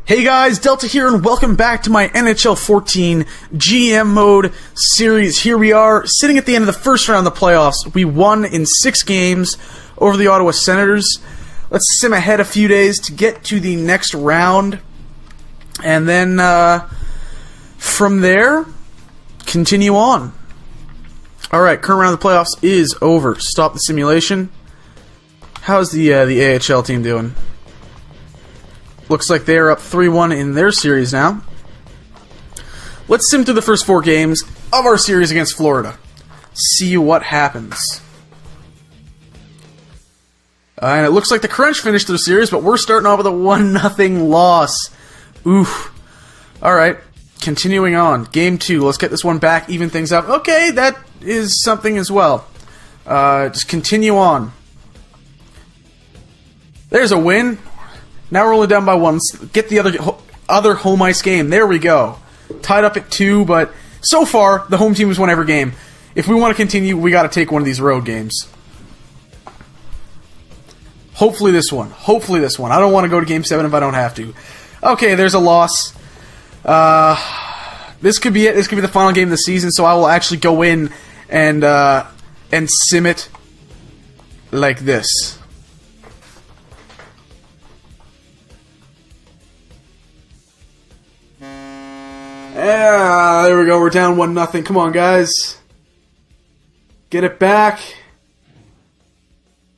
Hey guys, Delta here, and welcome back to my NHL 14 GM mode series. Here we are, sitting at the end of the first round of the playoffs. We won in 6 games over the Ottawa Senators. Let's sim ahead a few days to get to the next round. And then, from there, continue on. Alright, current round of the playoffs is over. Stop the simulation. How's the AHL team doing? Looks like they're up 3-1 in their series now. Let's sim through the first 4 games of our series against Florida. See what happens. And it looks like the Crunch finished their series, but we're starting off with a 1-0 loss. Oof. Alright, continuing on. Game 2. Let's get this one back, even things up. Okay, that is something as well. Just continue on. There's a win. Now we're only down by 1. Let's get the other home ice game. There we go. Tied up at 2, but so far, the home team has won every game. If we want to continue, we got to take one of these road games. Hopefully this one. Hopefully this one. I don't want to go to Game 7 if I don't have to. Okay, there's a loss. This could be it. This could be the final game of the season, so I will actually go in and sim it like this. Yeah, there we go. We're down 1-0. Come on, guys. Get it back.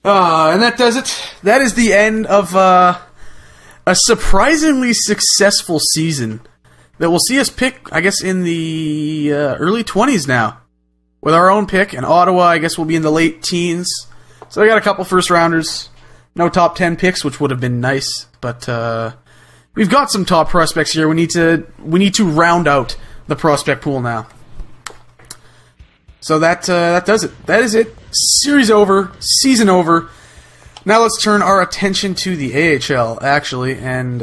And that does it. That is the end of a surprisingly successful season that will see us pick, I guess, in the early 20s now. With our own pick. And Ottawa, I guess, will be in the late teens. So I got a couple first-rounders. No top 10 picks, which would have been nice. But, we've got some top prospects here. We need to round out the prospect pool now. So that does it. That is it. Series over. Season over. Now let's turn our attention to the AHL, actually, and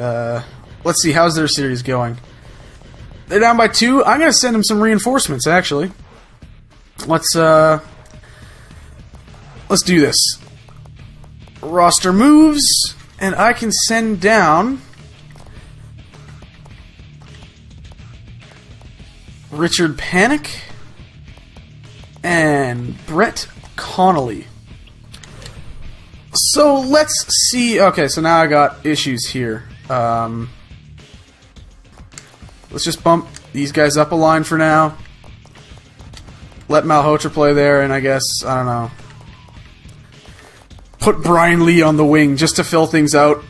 let's see, how's their series going. They're down by 2. I'm going to send them some reinforcements, actually. Let's do this. Roster moves, and I can send down Richard Panik and Brett Connolly. So let's see. Okay, so now I got issues here. Let's just bump these guys up a line for now. Let Malhotra play there, and I guess, I don't know, put Brian Lee on the wing just to fill things out.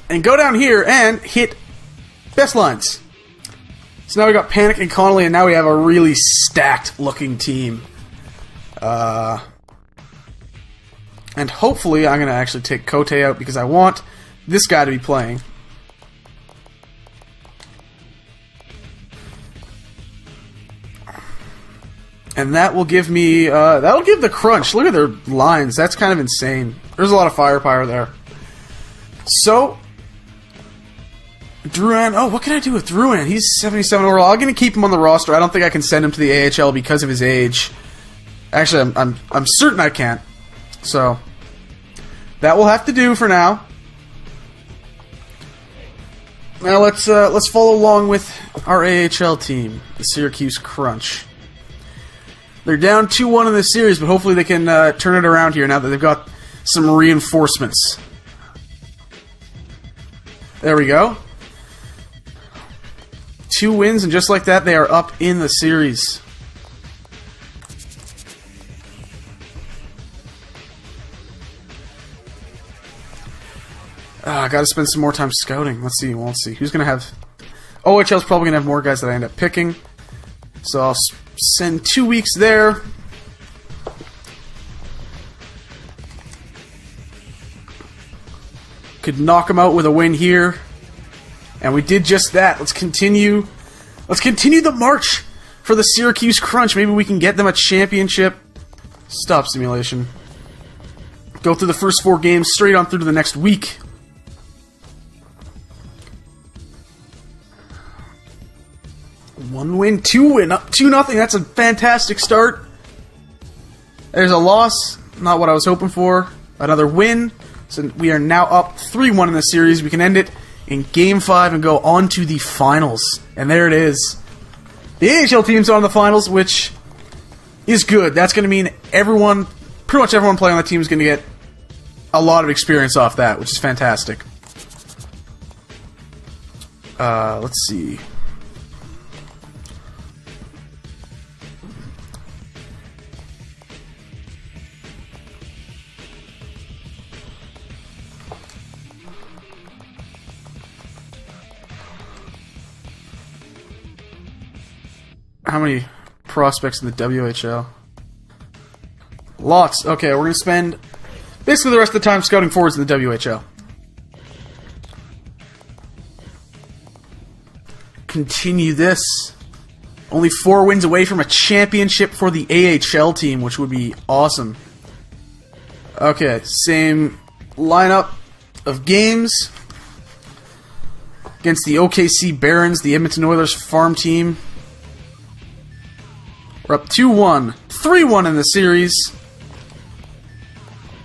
And go down here and hit best lines. So now we got Panik and Connolly, and now we have a really stacked-looking team. And hopefully I'm going to actually take Cote out because I want this guy to be playing. And that will give me, that'll give the Crunch. Look at their lines. That's kind of insane. There's a lot of firepower there. So, Drouin. Oh, what can I do with Drouin? He's 77 overall. I'm going to keep him on the roster. I don't think I can send him to the AHL because of his age. Actually, I'm certain I can't. So, that will have to do for now. Now let's follow along with our AHL team, the Syracuse Crunch. They're down 2-1 in this series, but hopefully they can turn it around here now that they've got some reinforcements. There we go. 2 wins, and just like that, they are up in the series. I gotta spend some more time scouting. Let's see, we'll see. Who's gonna have... OHL's probably gonna have more guys that I end up picking. So I'll send 2 weeks there. Could knock them out with a win here. And we did just that. Let's continue. Let's continue the march for the Syracuse Crunch. Maybe we can get them a championship. Stop simulation. Go through the first 4 games straight on through to the next week. One win, 2 win, up 2-0. That's a fantastic start. There's a loss. Not what I was hoping for. Another win. So we are now up 3-1 in the series. We can end it in Game 5 and go on to the finals. And there it is. The AHL team's on the finals, which is good. That's going to mean pretty much everyone playing on the team is going to get a lot of experience off that, which is fantastic. Let's see. How many prospects in the WHL? Lots. Okay, we're going to spend basically the rest of the time scouting forwards in the WHL. Continue this. Only 4 wins away from a championship for the AHL team, which would be awesome. Okay, same lineup of games. Against the OKC Barons, the Edmonton Oilers farm team. We're up 2-1. 3-1 in the series.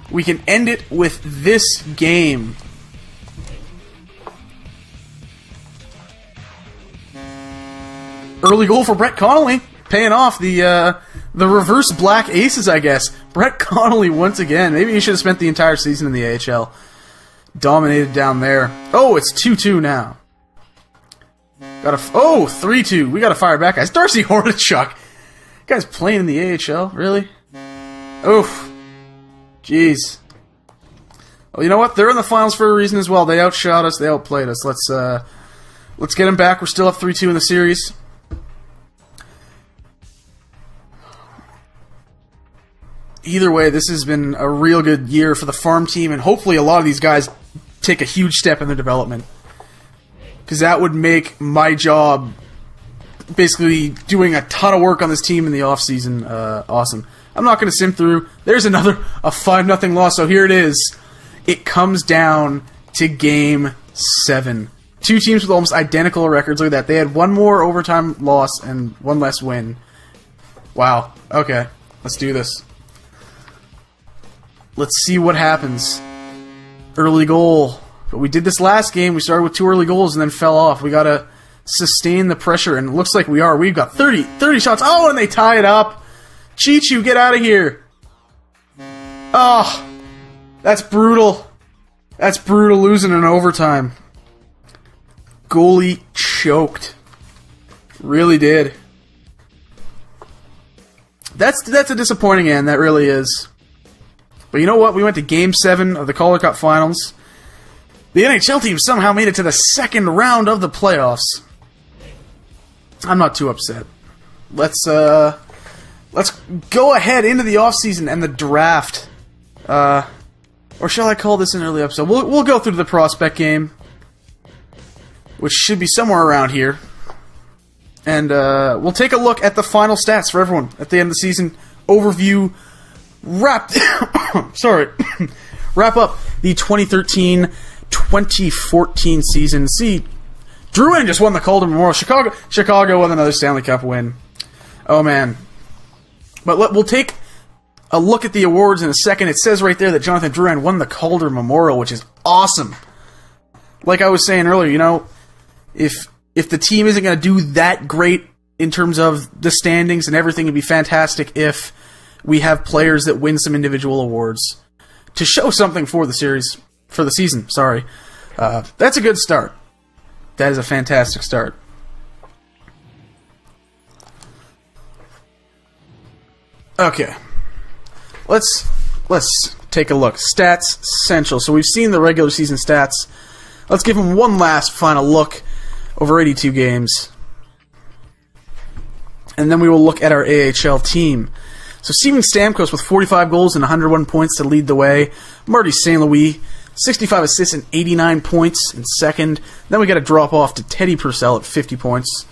We can end it with this game. Early goal for Brett Connolly. Paying off the reverse black aces, I guess. Brett Connolly once again. Maybe he should have spent the entire season in the AHL. Dominated down there. Oh, it's 2-2 now. 3-2. We got to fire back, guys. Darcy Hornachuk. Guy's playing in the AHL, really? Oof. Jeez. Well, you know what? They're in the finals for a reason as well. They outshot us. They outplayed us. Let's get them back. We're still up 3-2 in the series. Either way, this has been a real good year for the farm team, and hopefully a lot of these guys take a huge step in their development. Because that would make my job basically doing a ton of work on this team in the offseason awesome. I'm not going to sim through. There's a 5-0 loss, so here it is. It comes down to Game 7. 2 teams with almost identical records. Look at that. They had 1 more overtime loss and 1 less win. Wow. Okay. Let's do this. Let's see what happens. Early goal. But we did this last game. We started with 2 early goals and then fell off. We got to sustain the pressure, and it looks like we are. We've got 30 shots. Oh, and they tie it up. Chichu, get out of here. Oh, that's brutal. That's brutal, losing in overtime. Goalie choked. Really did. That's a disappointing end, that really is. But you know what? We went to Game 7 of the Calder Cup Finals. The NHL team somehow made it to the second round of the playoffs. I'm not too upset. Let's go ahead into the offseason and the draft. Or shall I call this an early episode? We'll go through the prospect game, which should be somewhere around here. And we'll take a look at the final stats for everyone at the end of the season. Overview. Wrap up the 2013-2014 season. See, Drouin just won the Calder Memorial. Chicago won another Stanley Cup win. Oh, man. But we'll take a look at the awards in a second. It says right there that Jonathan Drouin won the Calder Memorial, which is awesome. Like I was saying earlier, you know, if the team isn't going to do that great in terms of the standings and everything, it'd be fantastic if we have players that win some individual awards to show something for the season. Sorry. That's a good start. That is a fantastic start. Okay. Let's take a look. Stats Central. So we've seen the regular season stats. Let's give them one last final look over 82 games. And then we will look at our AHL team. So Steven Stamkos with 45 goals and 101 points to lead the way. Marty St. Louis, 65 assists and 89 points in second. Then we got to drop off to Teddy Purcell at 50 points.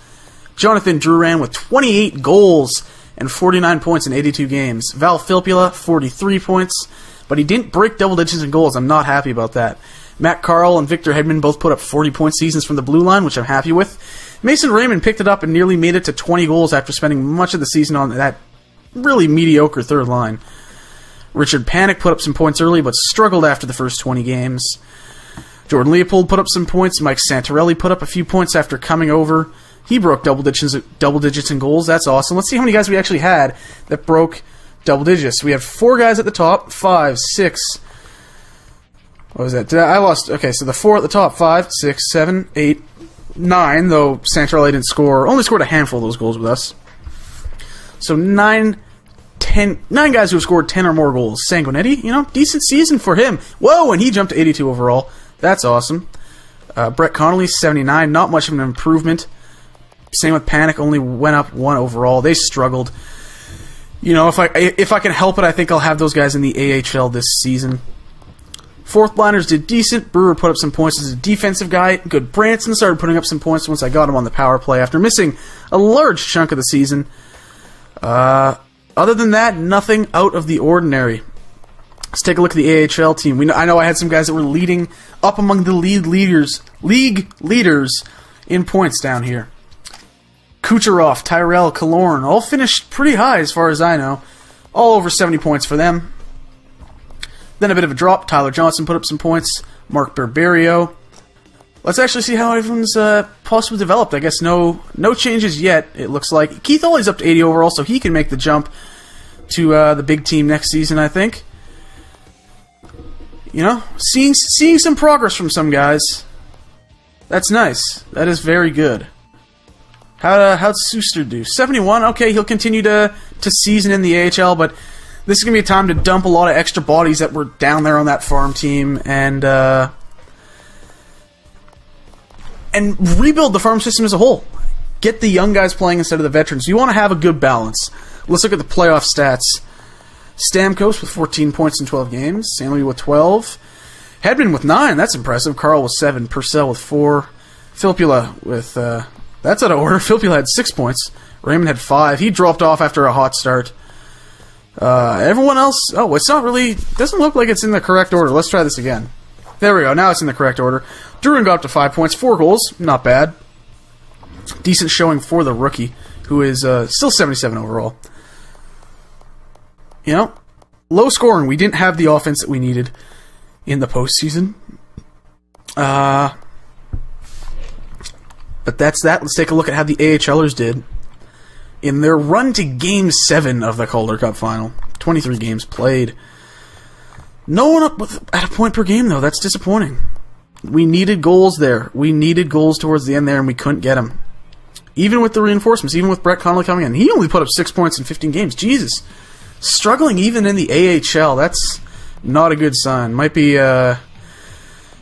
Jonathan Drouin with 28 goals and 49 points in 82 games. Val Filppula, 43 points, but he didn't break double digits in goals. I'm not happy about that. Matt Carl and Victor Hedman both put up 40-point seasons from the blue line, which I'm happy with. Mason Raymond picked it up and nearly made it to 20 goals after spending much of the season on that really mediocre third line. Richard Panik put up some points early, but struggled after the first 20 games. Jordan Leopold put up some points. Mike Santorelli put up a few points after coming over. He broke double digits in goals. That's awesome. Let's see how many guys we actually had that broke double digits. We have 4 guys at the top. 5, 6. What was that? I lost. Okay, so the 4 at the top. 5, 6, 7, 8, 9. Though Santorelli didn't score. Only scored a handful of those goals with us. So 9 guys who have scored 10 or more goals. Sanguinetti, decent season for him. Whoa, and he jumped to 82 overall. That's awesome. Brett Connolly, 79. Not much of an improvement. Same with Panic, only went up 1 overall. They struggled. If I can help it, I think I'll have those guys in the AHL this season. Fourth liners did decent. Brewer put up some points as a defensive guy. Good. Branson started putting up some points once I got him on the power play after missing a large chunk of the season. Other than that, nothing out of the ordinary. Let's take a look at the AHL team. I know I had some guys that were leading up among the league leaders in points down here. Kucherov, Tyrell, Killorn, all finished pretty high as far as I know. All over 70 points for them. Then a bit of a drop. Tyler Johnson put up some points. Mark Barberio. Let's actually see how everyone's possibly developed. I guess no changes yet, it looks like. Keith Olley's up to 80 overall, so he can make the jump to the big team next season, I think. Seeing some progress from some guys. That's nice. That is very good. How'd Suster do? 71. Okay, he'll continue to season in the AHL, but this is going to be a time to dump a lot of extra bodies that were down there on that farm team and rebuild the farm system as a whole. Get the young guys playing instead of the veterans. You want to have a good balance. Let's look at the playoff stats. Stamkos with 14 points in 12 games. Stanley with 12. Hedman with 9. That's impressive. Carl with 7. Purcell with 4. Filppula with... that's out of order. Filppula had 6 points. Raymond had 5. He dropped off after a hot start. Everyone else... Oh, it's not really... doesn't look like it's in the correct order. Let's try this again. There we go. Now it's in the correct order. Duran got up to 5 points. 4 goals. Not bad. Decent showing for the rookie, who is still 77 overall. Low scoring. We didn't have the offense that we needed in the postseason. But that's that. Let's take a look at how the AHLers did in their run to Game 7 of the Calder Cup Final. 23 games played. No one up at a point per game, though. That's disappointing. We needed goals there. We needed goals towards the end there, and we couldn't get them. Even with the reinforcements, even with Brett Connolly coming in. He only put up 6 points in 15 games. Jesus. Struggling even in the AHL. That's not a good sign. Might be time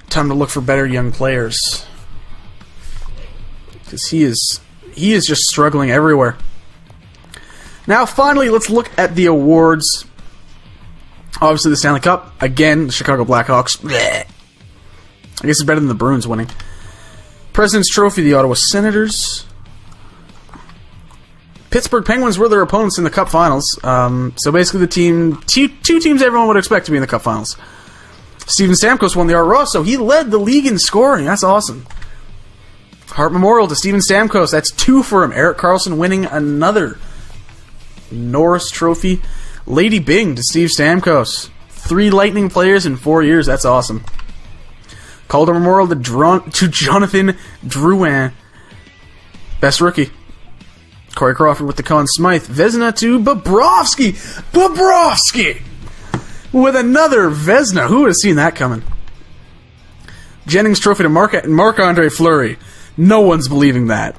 to look for better young players. Because he is just struggling everywhere. Now, finally, let's look at the awards. Obviously, the Stanley Cup. Again, the Chicago Blackhawks. Blech. I guess it's better than the Bruins winning. President's Trophy, the Ottawa Senators. Pittsburgh Penguins were their opponents in the Cup Finals. So basically the two teams everyone would expect to be in the Cup Finals. Steven Stamkos won the Art Ross, so he led the league in scoring. That's awesome. Hart Memorial to Steven Stamkos. That's 2 for him. Erik Karlsson winning another Norris Trophy. Lady Byng to Steve Stamkos. 3 Lightning players in 4 years. That's awesome. Calder Memorial to Jonathan Drouin. Best rookie. Corey Crawford with the Conn Smythe. Vezina to Bobrovsky. Bobrovsky! With another Vezina. Who would have seen that coming? Jennings Trophy to Marc-Andre Fleury. No one's believing that.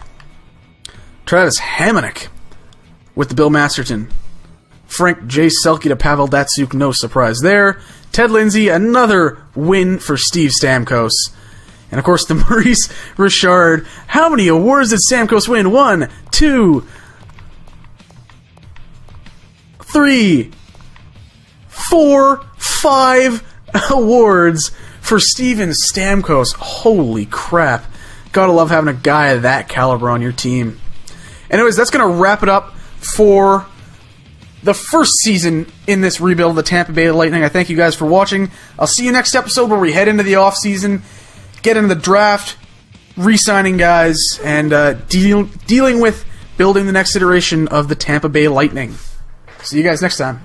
Travis Hamonic with the Bill Masterton. Frank J. Selke to Pavel Datsyuk. No surprise there. Ted Lindsay, another win for Steve Stamkos. And of course, the Maurice Richard. How many awards did Stamkos win? 1, 2, 3, 4, 5 awards for Steven Stamkos. Holy crap. Gotta love having a guy of that caliber on your team. Anyways, that's going to wrap it up for the first season in this rebuild of the Tampa Bay Lightning. I thank you guys for watching. I'll see you next episode where we head into the offseason, get into the draft, re-signing guys, and dealing with building the next iteration of the Tampa Bay Lightning. See you guys next time.